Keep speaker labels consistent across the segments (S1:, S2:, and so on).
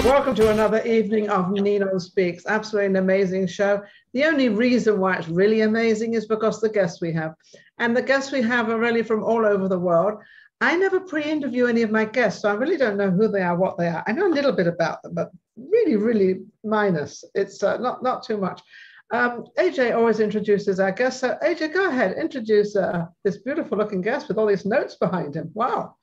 S1: Welcome to another evening of NinonSpeaks. Absolutely an amazing show. The only reason why it's really amazing is because the guests we have. And the guests we have are really from all over the world. I never pre-interview any of my guests, so I really don't know who they are, what they are. I know a little bit about them, but really, really minus. It's not too much. AJ always introduces our guests. So AJ, go ahead, introduce this beautiful looking guest with all these notes behind him. Wow.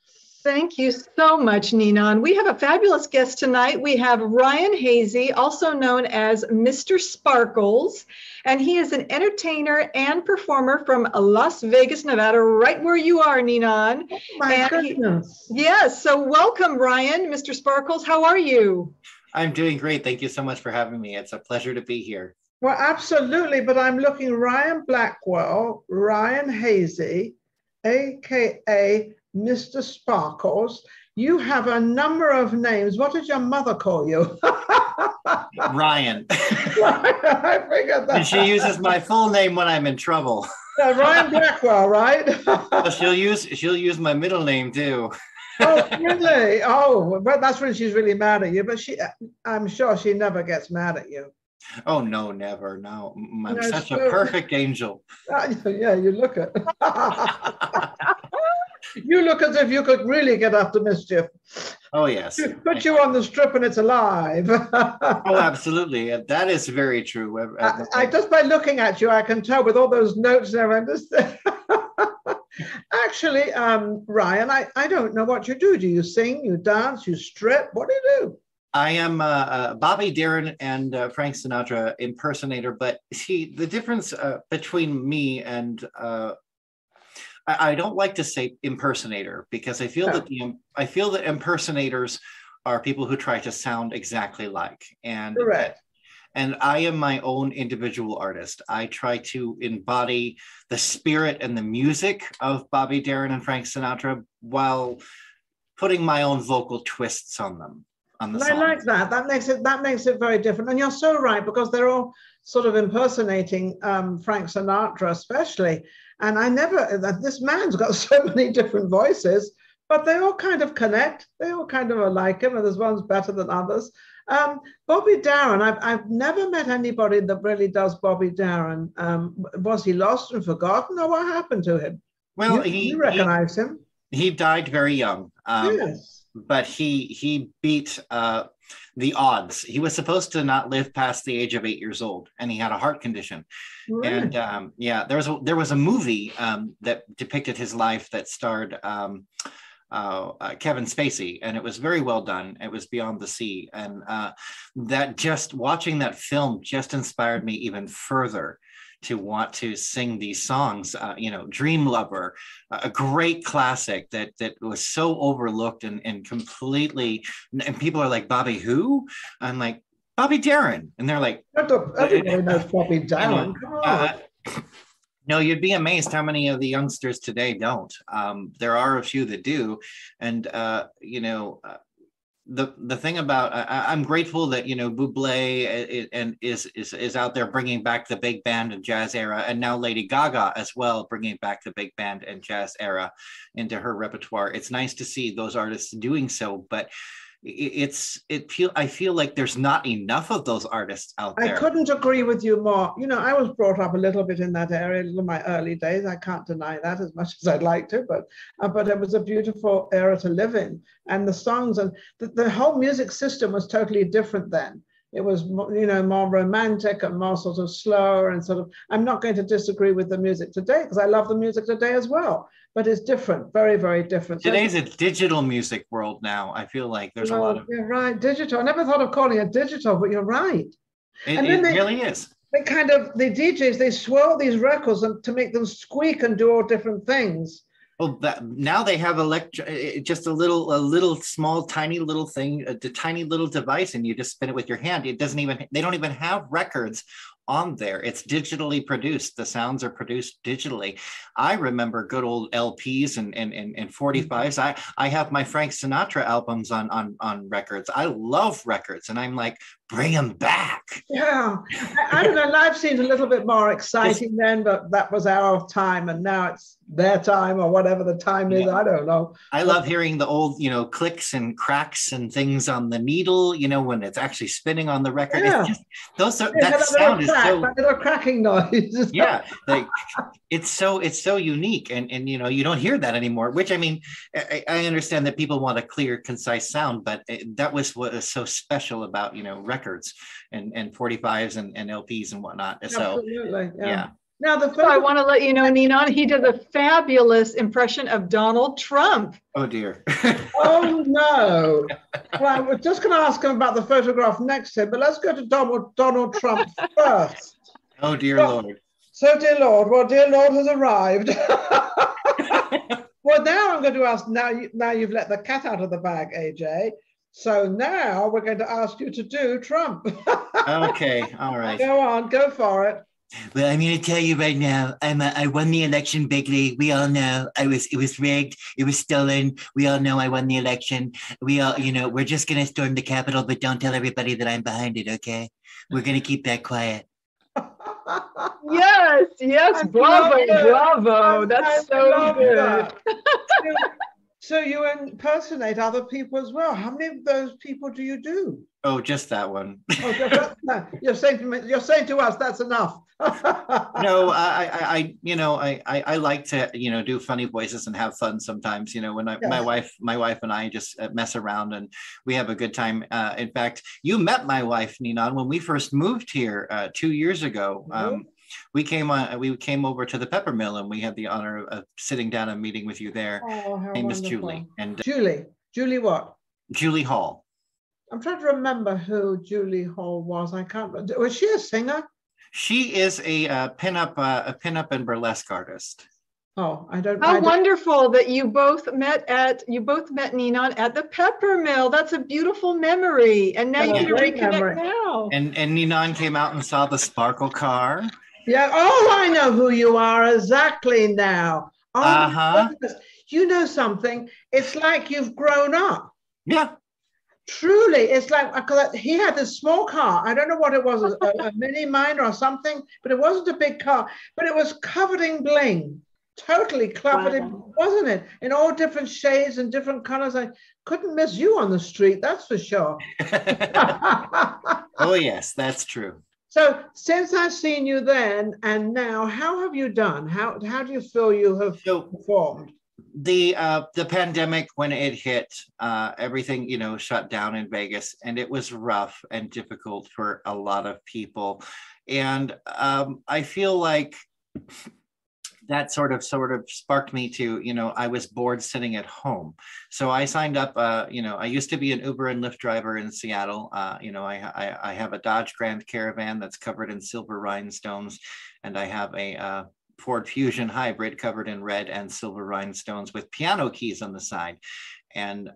S2: Thank you so much, Ninon. We have a fabulous guest tonight. We have Ryan Hazy, also known as Mr. Sparkles, and he is an entertainer and performer from Las Vegas, Nevada, right where you are, Ninon.
S1: Oh my goodness.
S2: Yes, so welcome, Ryan, Mr. Sparkles. How are you?
S3: I'm doing great. Thank you so much for having me. It's a pleasure to be here.
S1: Well, absolutely, but I'm looking Ryan Blackwell, Ryan Hazy, AKA Mr. Sparkles. You have a number of names. What did your mother call you?
S3: Ryan.
S1: I figured that.
S3: And she uses my full name when I'm in trouble.
S1: Ryan Blackwell, right?
S3: Well, she'll use my middle name too.
S1: Oh, really? Oh, but that's when she's really mad at you. But I'm sure she never gets mad at you.
S3: Oh no, never. No, I'm such
S1: so,
S3: a perfect angel.
S1: Yeah, you look it. You look as if you could really get up to mischief.
S3: Oh yes.
S1: Put you on the strip and it's alive.
S3: Oh, absolutely. That is very true.
S1: I just by looking at you, I can tell with all those notes and everything. Actually, Ryan, I don't know what you do. Do you sing? You dance? You strip? What do you do?
S3: I am Bobby Darin and Frank Sinatra impersonator, but see, the difference between me and I don't like to say impersonator because I feel that impersonators are people who try to sound exactly like.
S1: Correct.
S3: And I am my own individual artist. I try to embody the spirit and the music of Bobby Darin and Frank Sinatra while putting my own vocal twists on them. I
S1: like that. That makes it very different. And you're so right, because they're all sort of impersonating Frank Sinatra, especially. And this man's got so many different voices, but they all kind of connect. They all kind of are like him, and there's one's better than others. Bobby Darin, I've never met anybody that really does Bobby Darin. Was he lost and forgotten, or what happened to him?
S3: Well,
S1: you recognize him.
S3: He died very young.
S1: Yes.
S3: But he beat the odds. He was supposed to not live past the age of 8 years old, and he had a heart condition. Right. And there was a movie that depicted his life that starred Kevin Spacey, and it was very well done. It was Beyond the Sea, and that just watching that film just inspired me even further to want to sing these songs. Dream Lover, a great classic that was so overlooked and completely, and people are like, Bobby who? I'm like, Bobby Darin. And they're like,
S1: everybody knows Bobby Darin. Come on.
S3: No, you'd be amazed how many of the youngsters today don't. There are a few that do. And, the thing about I'm grateful that Bublé is out there bringing back the big band and jazz era, and now Lady Gaga as well bringing back the big band and jazz era into her repertoire. It's nice to see those artists doing so, but I feel like there's not enough of those artists out there.
S1: I couldn't agree with you more. I was brought up a little bit in that area in my early days. I can't deny that as much as I'd like to, but it was a beautiful era to live in. And the songs and the whole music system was totally different then. It was, more romantic and more sort of slower and sort of, I'm not going to disagree with the music today because I love the music today as well, but it's different, very, very different.
S3: Today's a digital music world now. I feel like there's a lot of...
S1: You're right, digital. I never thought of calling it digital, but you're right.
S3: It really is.
S1: The DJs, they swirl these records to make them squeak and do all different things.
S3: Well, now they have just a little small, tiny little thing, a tiny little device, and you just spin it with your hand. They don't even have records on there. It's digitally produced. The sounds are produced digitally. I remember good old LPs and 45s. I have my Frank Sinatra albums on records. I love records, and I'm like, bring them back.
S1: Yeah, I don't know. Life seemed a little bit more exciting then, but that was our time, and now it's their time or whatever the time is. I don't know.
S3: I love hearing the old, clicks and cracks and things on the needle, when it's actually spinning on the record.
S1: Yeah.
S3: It's just that sound is so
S1: that little cracking noise.
S3: Yeah, it's so unique, and you don't hear that anymore. Which, I mean, I understand that people want a clear, concise sound, but that was what was so special about records and 45s and LPs and whatnot.
S1: Absolutely,
S3: so yeah.
S1: Now,
S2: I want to let you know, Ninon, he did a fabulous impression of Donald Trump.
S3: Oh, dear.
S1: Oh, no. Well, I was just going to ask him about the photograph next to him, but let's go to Donald Trump first.
S3: Oh, dear Lord.
S1: So, dear Lord, dear Lord has arrived. Well, now I'm going to ask, now you've let the cat out of the bag, AJ. So now we're going to ask you to do Trump.
S3: Okay, all right.
S1: Go on, go for it.
S3: Well, I'm going to tell you right now, I won the election bigly. We all know it was rigged. It was stolen. We all know I won the election. We all, we're just going to storm the Capitol, but don't tell everybody that I'm behind it, okay? We're going to keep that quiet.
S2: Yes, bravo. That's so good.
S1: That. So you impersonate other people as well. How many of those people do you do?
S3: Oh, just that one.
S1: No, you're saying to us that's enough.
S3: No, I like to do funny voices and have fun sometimes. When my wife and I just mess around and we have a good time. In fact, you met my wife, Ninon, when we first moved here 2 years ago. Mm-hmm. We came over to the pepper mill, and we had the honor of sitting down and meeting with you there.
S1: Oh, how
S3: Her name is
S1: wonderful.
S3: Julie. And
S1: Julie what?
S3: Julie Hall.
S1: I'm trying to remember who Julie Hall was. I can't. Was she a singer?
S3: She is a pinup and burlesque artist.
S1: Oh, I don't.
S2: How wonderful that you both met Ninon at the pepper mill. That's a beautiful memory, and now you get to reconnect now.
S3: And Ninon came out and saw the sparkle car.
S1: Yeah. Oh, I know who you are exactly now. Oh, you know something? It's like you've grown up.
S3: Yeah.
S1: Truly, it's like, because he had this small car. I don't know what it was, a mini miner or something, but it wasn't a big car. But it was covered in bling, totally covered in, wasn't it? In all different shades and different colors. I couldn't miss you on the street, that's for sure.
S3: Oh yes, that's true.
S1: So since I've seen you then and now, how have you done? How do you feel you have performed?
S3: The pandemic, when it hit, everything shut down in Vegas, and it was rough and difficult for a lot of people. And I feel like that sort of sparked me to, I was bored sitting at home. So I signed up, I used to be an Uber and Lyft driver in Seattle. I have a Dodge Grand Caravan that's covered in silver rhinestones, and I have a Ford Fusion hybrid covered in red and silver rhinestones with piano keys on the side. And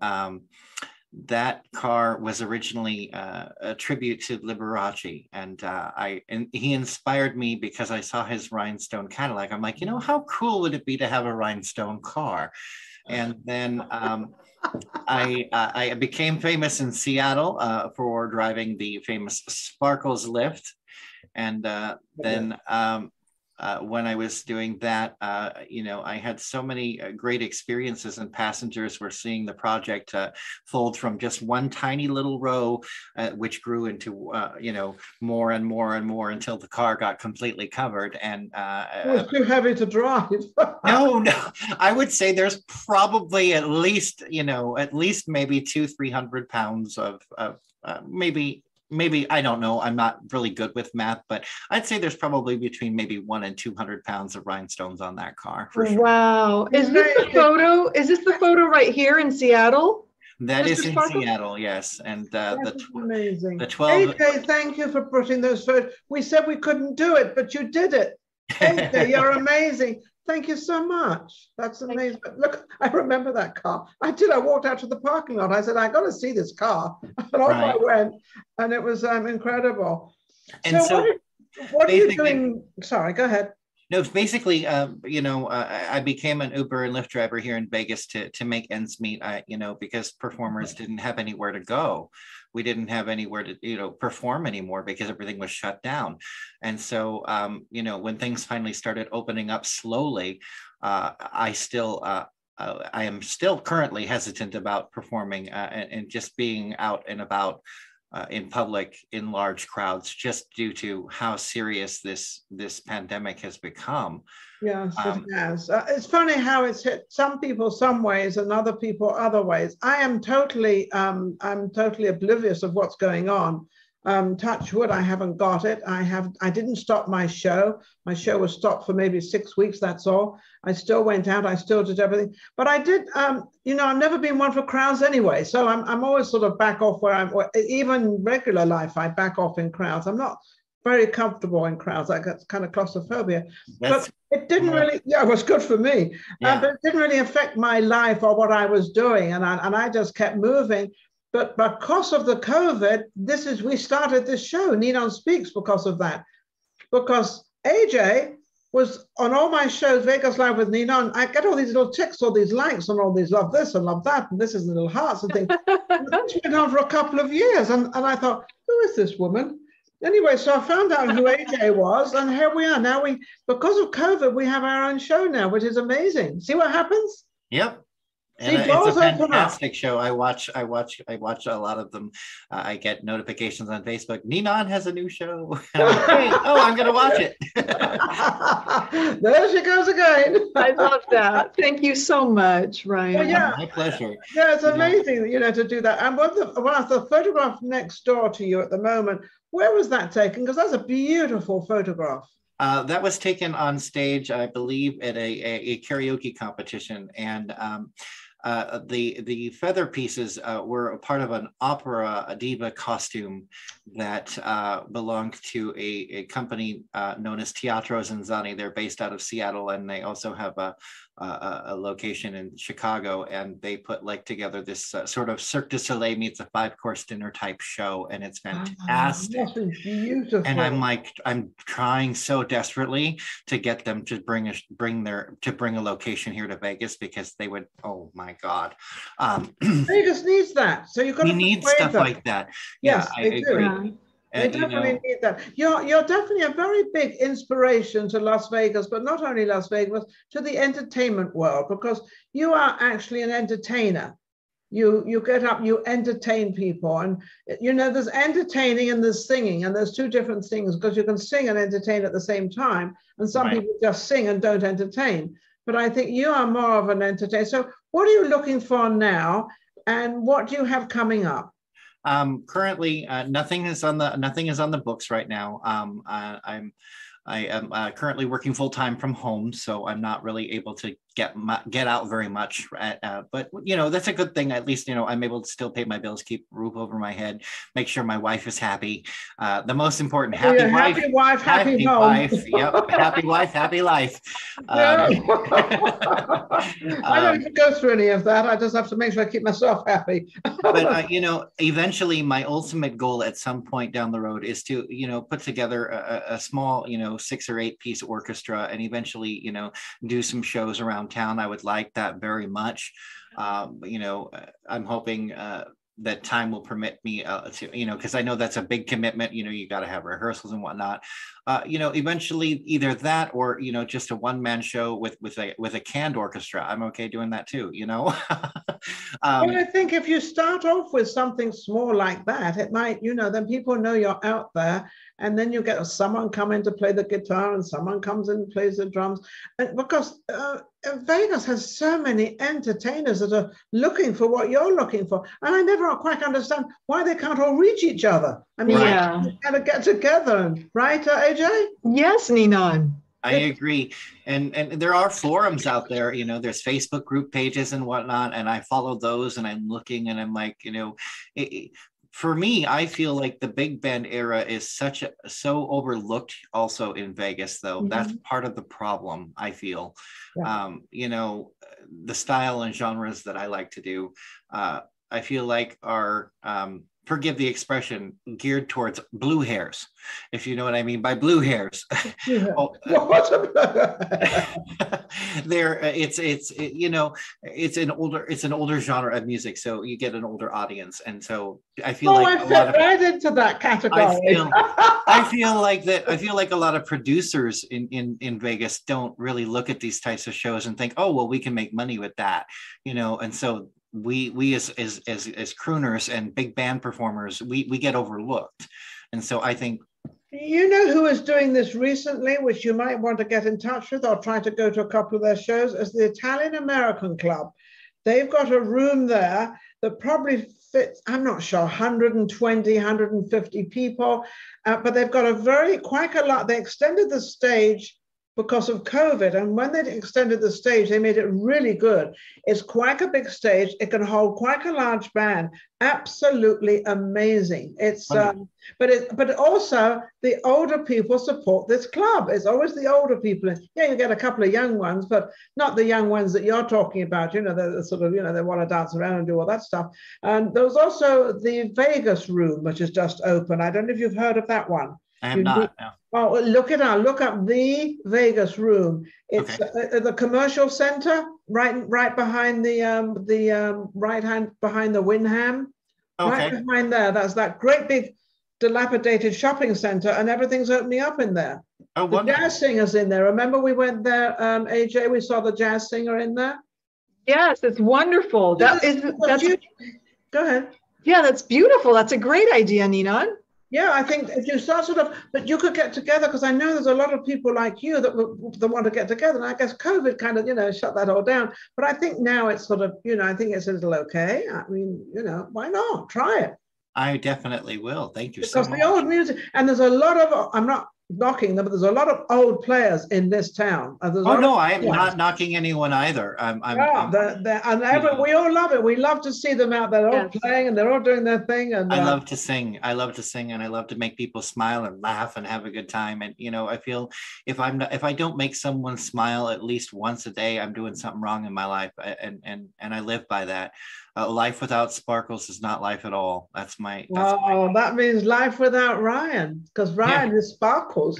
S3: that car was originally a tribute to Liberace, and he inspired me because I saw his rhinestone Cadillac. I'm like, how cool would it be to have a rhinestone car? And then I became famous in Seattle for driving the famous Sparkles lift, and then when I was doing that, I had so many great experiences, and passengers were seeing the project fold from just one tiny little row, which grew into, more and more and more until the car got completely covered. And
S1: it was too heavy to drive.
S3: No, I would say there's probably at least maybe 200-300 pounds of maybe, I don't know, I'm not really good with math, but I'd say there's probably between maybe 100 and 200 pounds of rhinestones on that car. For sure.
S2: Wow. Is this the photo? Is this the photo right here in Seattle?
S3: That is in Seattle, yes. And
S1: amazing.
S3: The 12.
S1: AJ, thank you for putting those photos. We said we couldn't do it, but you did it. AJ, you're amazing. Thank you so much. That's amazing. Look, I remember that car. I walked out to the parking lot. I said, I got to see this car. And off I went. And it was incredible.
S3: And
S1: What are you doing? Sorry, go ahead.
S3: No, it's basically, I became an Uber and Lyft driver here in Vegas to make ends meet. Because performers didn't have anywhere to go. We didn't have anywhere to, perform anymore because everything was shut down. And so, when things finally started opening up slowly, I am still currently hesitant about performing and just being out and about in public in large crowds, just due to how serious this pandemic has become.
S1: Yes, it has. It's funny how it's hit some people some ways and other people other ways. I'm totally oblivious of what's going on. Touch wood, I haven't got it. I didn't stop my show. My show was stopped for maybe 6 weeks, that's all. I still went out, I still did everything. But I did, I've never been one for crowds anyway. So I'm always sort of back off even regular life, I back off in crowds. I'm not very comfortable in crowds. I got kind of claustrophobia. But it didn't really, it was good for me. But it didn't really affect my life or what I was doing. And I just kept moving. But because of the COVID, we started this show, NinonSpeaks, because of that. Because AJ was on all my shows, Vegas Live with Ninon. I get all these little ticks, all these likes, and all these love this and love that, and this is little hearts and things. This went on for a couple of years, and I thought, who is this woman? Anyway, so I found out who AJ was, and here we are. Now because of COVID, we have our own show now, which is amazing. See what happens?
S3: Yep. And it's a fantastic show. I watch a lot of them. I get notifications on Facebook. Ninon has a new show. I'm going to watch it.
S1: There she goes again.
S2: I love that. Thank you so much, Ryan.
S1: Well,
S3: my pleasure.
S1: Yeah, it's amazing, to do that. And one of the photograph next door to you at the moment, where was that taken? Because that's a beautiful photograph.
S3: That was taken on stage, I believe, at a karaoke competition, and the feather pieces were a part of an opera diva costume that belonged to a company known as Teatro Zanzani. They're based out of Seattle, and they also have a location in Chicago, and they put together this sort of Cirque du Soleil meets a 5-course dinner type show, and it's fantastic.
S1: That's beautiful.
S3: And I'm trying so desperately to get them to bring a location here to Vegas, because they would, oh my God.
S1: Vegas needs that. So you've got to
S3: need stuff like that.
S1: Yes,
S3: I agree.
S1: Yeah. They definitely need that. You're definitely a very big inspiration to Las Vegas, but not only Las Vegas, to the entertainment world, because you are actually an entertainer. You get up, you entertain people, and there's entertaining and there's singing, and there's two different things, because you can sing and entertain at the same time, and some people just sing and don't entertain. But I think you are more of an entertainer. So what are you looking for now, and what do you have coming up?
S3: Currently, nothing is on the books right now. I am currently working full time from home, so I'm not really able to get out very much. But that's a good thing. At least I'm able to still pay my bills, keep a roof over my head, make sure my wife is happy. The most important, happy wife, happy wife. Yep, happy wife, happy life.
S1: I don't have to go through any of that. I just have to make sure I keep myself happy.
S3: But eventually, my ultimate goal at some point down the road is to put together a small 6 or 8 piece orchestra, and eventually do some shows around town. I would like that very much. I'm hoping that time will permit me to, because I know that's a big commitment. You got to have rehearsals and whatnot. Eventually either that or, just a one-man show with a canned orchestra. I'm okay doing that too, Well,
S1: I think if you start off with something small like that, it might, then people know you're out there, and then you get someone come in to play the guitar and someone comes in and plays the drums. And because Vegas has so many entertainers that are looking for what you're looking for. And I never quite understand why they can't all reach each other. I mean, you gotta get together, right, AJ?
S2: Yes, Ninon.
S3: I agree. And there are forums out there, there's Facebook group pages and whatnot, and I follow those, and I'm looking, and I'm like, for me, I feel like the big band era is so overlooked also in Vegas, though. Mm-hmm. That's part of the problem, I feel. Yeah. The style and genres that I like to do, I feel like are forgive the expression, geared towards blue hairs, if you know what I mean by blue hairs. Oh, it's an older genre of music, so you get an older audience, and so I feel like
S1: I fit right into that category.
S3: I feel like a lot of producers in Vegas don't really look at these types of shows and think, oh well, we can make money with that, and so we as crooners and big band performers, we get overlooked. And so I think,
S1: you know who is doing this recently, which you might want to get in touch with or try to go to a couple of their shows, is the Italian American Club. They've got a room there that probably fits, I'm not sure, 120, 150 people, but they've got quite a lot. They extended the stage because of COVID. And when they extended the stage, they made it really good. It's quite a big stage. It can hold quite a large band. Absolutely amazing. It's but also the older people support this club. It's always the older people. Yeah, you get a couple of young ones, but not the young ones that you're talking about. They're sort of, they want to dance around and do all that stuff. And there was also the Vegas room, which is just open. I don't know if you've heard of that one.
S3: I have not. No.
S1: Oh, look up the Vegas room. It's the commercial center, right behind the right hand behind the Wyndham.
S3: Okay.
S1: Right behind there. That's that great big dilapidated shopping center, and everything's opening up in there.
S3: Oh,
S1: the
S3: wonderful.
S1: Jazz singer's in there. Remember we went there, AJ? We saw the jazz singer in there.
S2: Yes, it's wonderful. Go
S1: ahead.
S2: Yeah, that's beautiful. That's a great idea, Ninon.
S1: Yeah, I think if you start but you could get together, because I know there's a lot of people like you that want to get together. And I guess COVID kind of, shut that all down. But I think now it's sort of, I think it's a little okay. I mean, why not? Try it.
S3: I definitely will. Thank you so much.
S1: Because the old music, and there's a lot of, I'm not knocking them, but there's a lot of old players in this town.
S3: I am not knocking anyone either.
S1: We all love it. We love to see them out there all playing, and they're all doing their thing. And
S3: I love to sing. And I love to make people smile and laugh and have a good time. And I feel if I don't make someone smile at least once a day, I'm doing something wrong in my life. And I live by that. Life without sparkles is not life at all. That
S1: means life without Ryan, because Ryan is sparkles.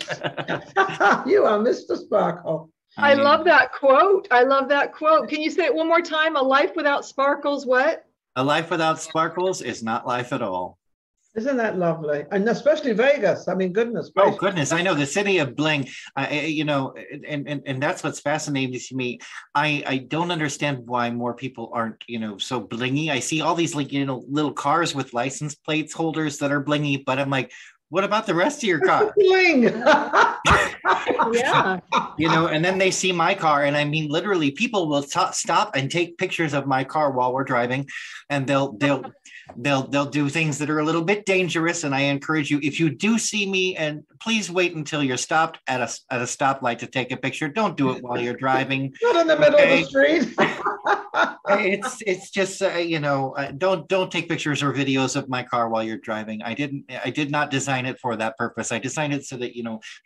S1: You are Mr. Sparkle.
S2: I love that quote. Can you say it one more time? A life without sparkles, what?
S3: A life without sparkles is not life at all.
S1: Isn't that lovely? And especially Vegas. I mean, goodness
S3: gracious. Oh, goodness. I know, the city of bling, and that's what's fascinating to me. I don't understand why more people aren't, so blingy. I see all these little cars with license plates holders that are blingy, but I'm like, what about the rest of your car?
S1: Bling.
S2: Yeah.
S3: And then they see my car, and I mean, literally, people will stop and take pictures of my car while we're driving, and they'll do things that are a little bit dangerous. And I encourage you, if you do see me, and please wait until you're stopped at a stoplight to take a picture. Don't do it while you're driving.
S1: Not in the middle of the street.
S3: It's just don't take pictures or videos of my car while you're driving. I did not design it for that purpose. I designed it so that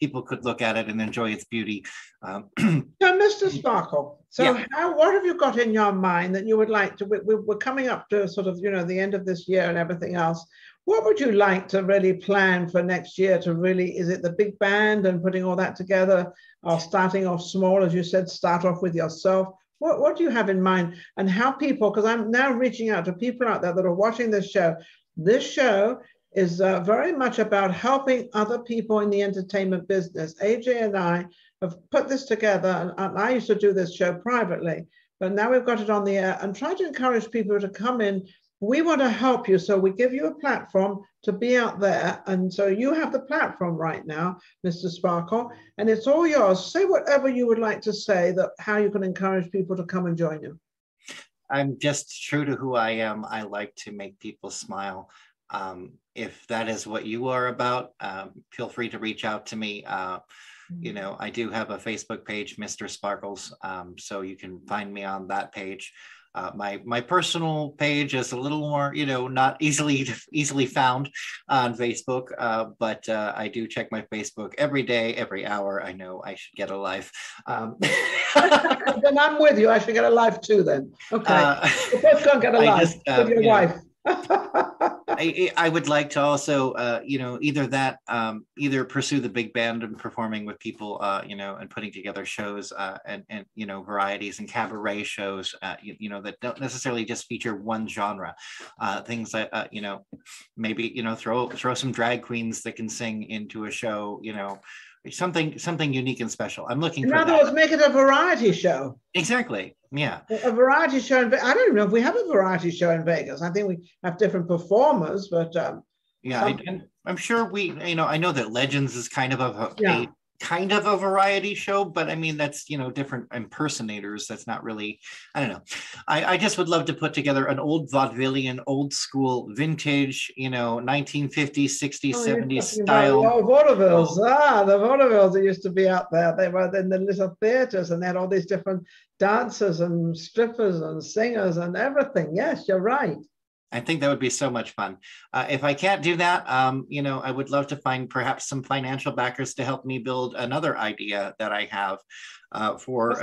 S3: people could look at it and enjoy its beauty.
S1: So, Mr. Sparkle, what have you got in your mind that you would like to? We're coming up to sort of the end of this year and everything else. What would you like to really plan for next year? Is it the big band and putting all that together, or starting off small, as you said, start off with yourself? What do you have in mind, and how people? Because I'm now reaching out to people out there that are watching this show. This show is very much about helping other people in the entertainment business. AJ and I have put this together, and I used to do this show privately, but now we've got it on the air and try to encourage people to come in. We want to help you, so we give you a platform to be out there. And so you have the platform right now, Mr. Sparkle, and it's all yours. Say whatever you would like to say, that how you can encourage people to come and join you.
S3: I'm just true to who I am. I like to make people smile. If that is what you are about, feel free to reach out to me. I do have a Facebook page, Mr. Sparkles, so you can find me on that page. My personal page is a little more, not easily found on Facebook, but I do check my Facebook every day, every hour. I know I should get a life.
S1: Then I'm with you. I should get a life too then. Okay. We're both going to get a life with your wife.
S3: I would like to also, either that, either pursue the big band and performing with people, and putting together shows and varieties and cabaret shows, that don't necessarily just feature one genre. Things that, maybe, throw some drag queens that can sing into a show, something unique and special. I'm looking
S1: in
S3: for
S1: other
S3: that.
S1: words, make it a variety show.
S3: Exactly. Yeah.
S1: A variety show. I don't even know if we have a variety show in Vegas. I think we have different performers, but
S3: yeah, I'm sure I know that Legends is kind of a kind of a variety show, but I mean, that's, different impersonators. That's not really, I don't know. I just would love to put together an old vaudevillian, old school, vintage, 1950s, 60s, 70s style.
S1: Oh, vaudevilles. The vaudevilles that used to be out there. They were in the little theaters and they had all these different dancers and strippers and singers and everything. Yes, you're right.
S3: I think that would be so much fun. If I can't do that, I would love to find perhaps some financial backers to help me build another idea that I have for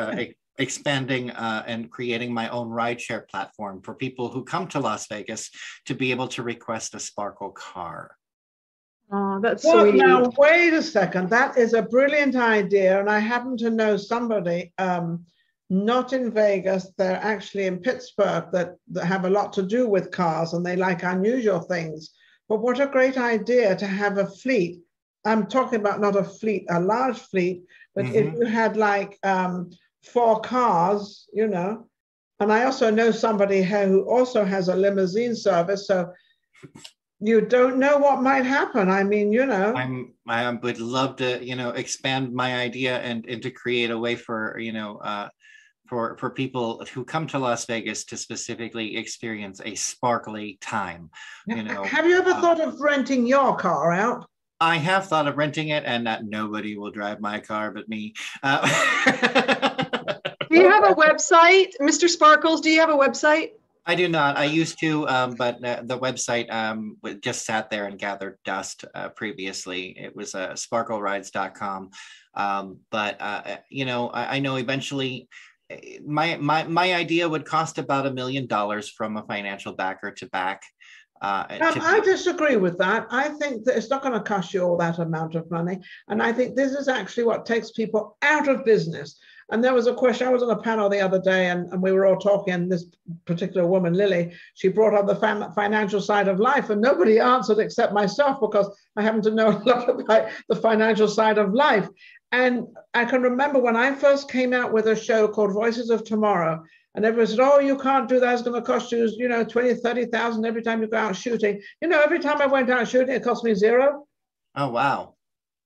S3: expanding and creating my own rideshare platform for people who come to Las Vegas to be able to request a Sparkle car.
S2: Oh, that's sweet.
S1: Now, wait a second. That is a brilliant idea. And I happen to know somebody, not in Vegas, they're actually in Pittsburgh that have a lot to do with cars and they like unusual things. But what a great idea to have a fleet. I'm talking about not a fleet, a large fleet, but if you had like 4 cars, and I also know somebody here who also has a limousine service. So you don't know what might happen. I mean,
S3: I would love to, expand my idea and to create a way for, for people who come to Las Vegas to specifically experience a sparkly time.
S1: Have you ever thought of renting your car out?
S3: I have thought of renting it, and that nobody will drive my car but me.
S2: Do you have a website, Mr. Sparkles? Do you have a website?
S3: I do not. I used to, but the website just sat there and gathered dust previously. It was sparklerides.com. But I know eventually my idea would cost about $1 million from a financial backer to back.
S1: I disagree with that. I think that it's not going to cost you all that amount of money. And I think this is actually what takes people out of business. And there was a question, I was on a panel the other day and we were all talking, and this particular woman, Lily, she brought up the financial side of life and nobody answered except myself because I happen to know a lot about the financial side of life. And I can remember when I first came out with a show called Voices of Tomorrow, and everyone said, oh, you can't do that. It's going to cost you, 20, 30,000 every time you go out shooting. Every time I went out shooting, it cost me $0.
S3: Oh, wow.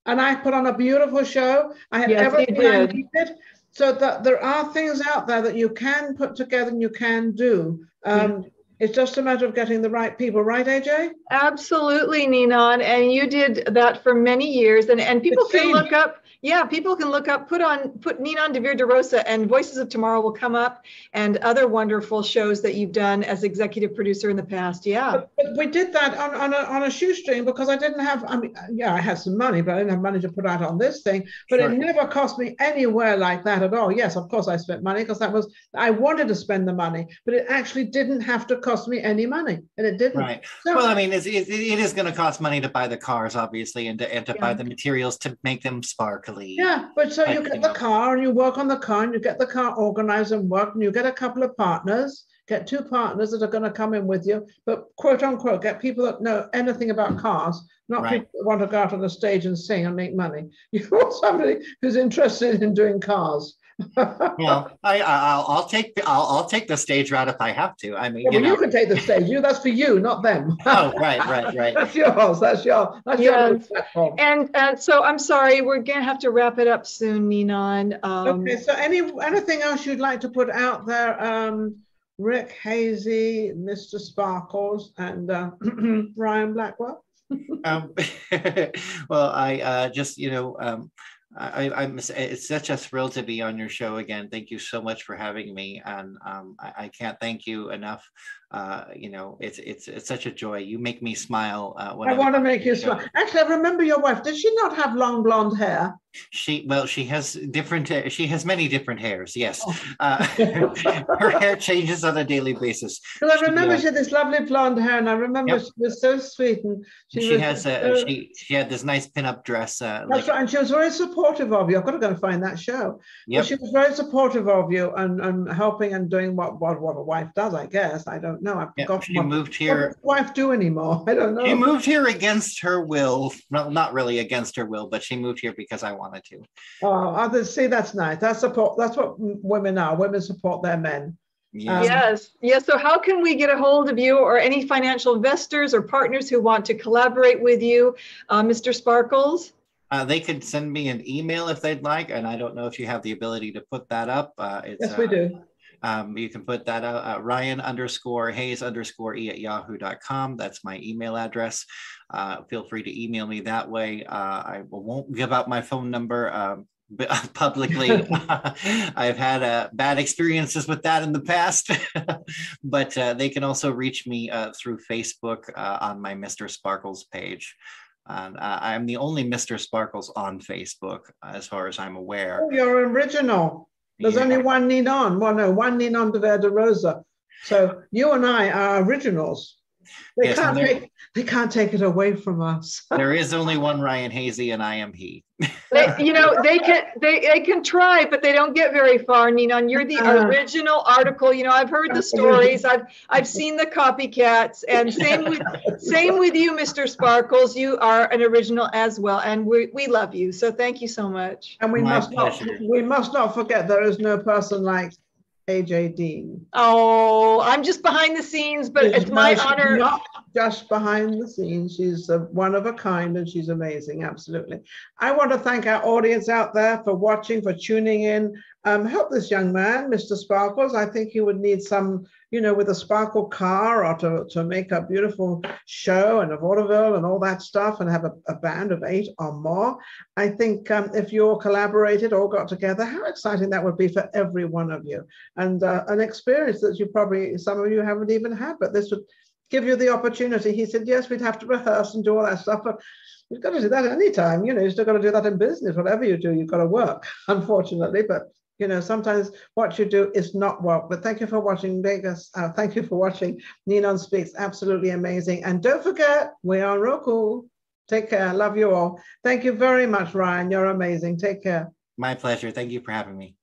S1: And I put on a beautiful show. I had everything I needed. So that there are things out there that you can put together and you can do. It's just a matter of getting the right people, right, AJ?
S2: Absolutely, Ninon. And you did that for many years. And people can look up, put Ninon DeVere DeRosa and Voices of Tomorrow will come up, and other wonderful shows that you've done as executive producer in the past. Yeah.
S1: But we did that on a shoestring because I didn't have, I had some money, but I didn't have money to put out on this thing. But It never cost me anywhere like that at all. Yes, of course I spent money because I wanted to spend the money, but it actually didn't have to cost me any money, and it didn't.
S3: Right. So, well, I mean, it is going to cost money to buy the cars, obviously, and to buy the materials to make them sparkly.
S1: Yeah, but so you get the car and you work on the car and you get the car organized and work, and you get a couple of partners, get 2 partners that are going to come in with you, but quote unquote, get people that know anything about cars, not people that want to go out on the stage and sing and make money. You want somebody who's interested in doing cars.
S3: Well, I'll take the stage route if I have to. I mean,
S1: you can take the stage. That's for you, not them.
S3: Oh, right. That's
S1: yours. That's your platform.
S2: And so I'm sorry, we're gonna have to wrap it up soon, Ninon.
S1: Okay. So anything else you'd like to put out there, Rick, Hazy, Mr. Sparkles, and Ryan Blackwell?
S3: Well, I just it's such a thrill to be on your show again. Thank you so much for having me, and I can't thank you enough You know, it's such a joy. You make me smile.
S1: I want to make you smile. Actually, I remember your wife. Did she not have long blonde hair?
S3: She has different. She has many different hairs. Yes, her hair changes on a daily basis.
S1: Because I remember she had this lovely blonde hair, and I remember she was so sweet, and
S3: she had this nice pinup dress.
S1: That's right, and she was very supportive of you. I've got to go and find that show.
S3: Yep.
S1: But she was very supportive of you and helping and doing what a wife does. I guess I don't know. I've forgotten.
S3: She moved here.
S1: What does a wife do anymore? I don't know.
S3: She moved here against her will. Well, not really against her will, but she moved here because I wanted to.
S1: Oh, others see, that's nice. That's support. That's what women are. Women support their men.
S2: Yes. So how can we get a hold of you or any financial investors or partners who want to collaborate with you, Mr. Sparkles?
S3: They could send me an email if they'd like, and I don't know if you have the ability to put that up.
S1: Yes, we do.
S3: You can put that out, Ryan_Hayes_E@yahoo.com. That's my email address. Feel free to email me that way. I won't give out my phone number publicly. I've had bad experiences with that in the past, but they can also reach me through Facebook on my Mr. Sparkles page. And I'm the only Mr. Sparkles on Facebook, as far as I'm aware.
S1: Oh, you're original. There's only one Ninon. Well, no, one Ninon de Verderosa. So you and I are originals. They can't take it away from us.
S3: There is only one Ryan Hazy, and I am he.
S2: They can try, but they don't get very far, Ninon. You're the original article. I've heard the stories. I've seen the copycats, and same with you, Mr. Sparkles. You are an original as well, and we love you. So thank you so much.
S1: And we must not forget there is no person like AJ Dean.
S2: Oh, I'm just behind the scenes, but it's my honor.
S1: Not just behind the scenes. She's one of a kind, and she's amazing. Absolutely. I want to thank our audience out there for watching, for tuning in. Help this young man, Mr. Sparkles. I think he would need some, with a sparkle car, or to make a beautiful show and a vaudeville and all that stuff, and have a band of 8 or more. I think if you all collaborated, all got together, how exciting that would be for every one of you. And an experience that some of you haven't even had, but this would give you the opportunity. He said, yes, we'd have to rehearse and do all that stuff, but you've got to do that anytime. You've still got to do that in business. Whatever you do, you've got to work, unfortunately. But sometimes what you do is not work. But thank you for watching Vegas. Thank you for watching Ninon Speaks. Absolutely amazing. And don't forget, we're on Roku. Take care. Love you all. Thank you very much, Ryan. You're amazing. Take care.
S3: My pleasure. Thank you for having me.